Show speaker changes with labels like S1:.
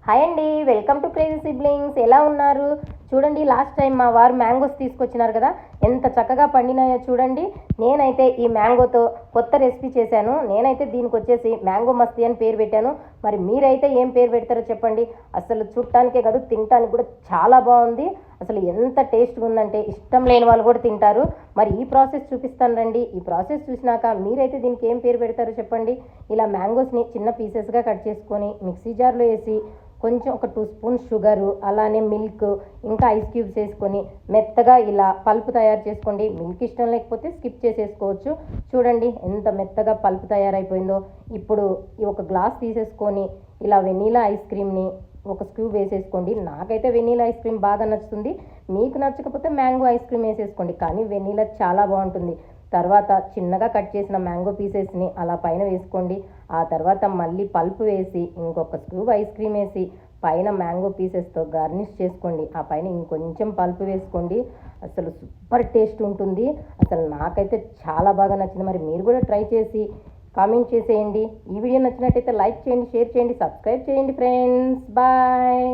S1: Hi అండి, welcome to crazy siblings. ఎలా ఉన్నారు? చూడండి, లాస్ట్ టైం మా వారు మ్యాంగోస్ తీసుకొచ్చినారు కదా, ఎంత చక్కగా పండినాయో చూడండి. నేనైతే ఈ మ్యాంగోతో కొత్త రెసిపీ చేశాను. నేనైతే దీనికి వచ్చేసి మ్యాంగో మస్తీ అని పేరు పెట్టాను. మరి మీరైతే ఏం పేరు పెడతారో చెప్పండి. అసలు చూడటానికే కాదు, తినటానికి కూడా చాలా బాగుంది. అసలు ఎంత టేస్ట్గా ఉందంటే ఇష్టం లేని వాళ్ళు కూడా తింటారు. మరి ఈ ప్రాసెస్ చూపిస్తాను రండి. ఈ ప్రాసెస్ చూసినాక మీరైతే దీనికి ఏం పేరు పెడతారో చెప్పండి. ఇలా మ్యాంగోస్ని చిన్న పీసెస్గా కట్ చేసుకొని మిక్సీ జార్లో వేసి కొంచెం ఒక 2 స్పూన్స్ షుగరు, అలానే మిల్క్, ఇంకా ఐస్ క్యూబ్స్ వేసుకొని మెత్తగా ఇలా పల్పు తయారు చేసుకోండి. మిల్క్ ఇష్టం లేకపోతే స్కిప్ చేసేసుకోవచ్చు. చూడండి ఎంత మెత్తగా పల్పు తయారైపోయిందో. ఇప్పుడు ఈ ఒక గ్లాస్ తీసేసుకొని ఇలా వెనీలా ఐస్ క్రీమ్ని ఒక స్క్యూబ్ వేసేసుకోండి. నాకైతే వెనీలా ఐస్ క్రీమ్ బాగా నచ్చుతుంది. మీకు నచ్చకపోతే మ్యాంగో ఐస్ క్రీమ్ వేసేసుకోండి, కానీ వెనీలా చాలా బాగుంటుంది. తర్వాత చిన్నగా కట్ చేసిన మ్యాంగో పీసెస్ని అలా పైన వేసుకోండి. ఆ తర్వాత మళ్ళీ పల్పు వేసి ఇంకొక స్క్యూబ్ ఐస్ క్రీమ్ వేసి పైన మ్యాంగో పీసెస్తో గార్నిష్ చేసుకోండి. ఆ పైన ఇంకొంచెం పల్పు వేసుకోండి. అసలు సూపర్ టేస్ట్ ఉంటుంది. అసలు నాకైతే చాలా బాగా నచ్చింది. మరి మీరు కూడా ట్రై చేసి కామెంట్ చేసేయండి. ఈ వీడియో నచ్చినట్టయితే లైక్ చేయండి, షేర్ చేయండి, సబ్స్క్రైబ్ చేయండి ఫ్రెండ్స్. బాయ్.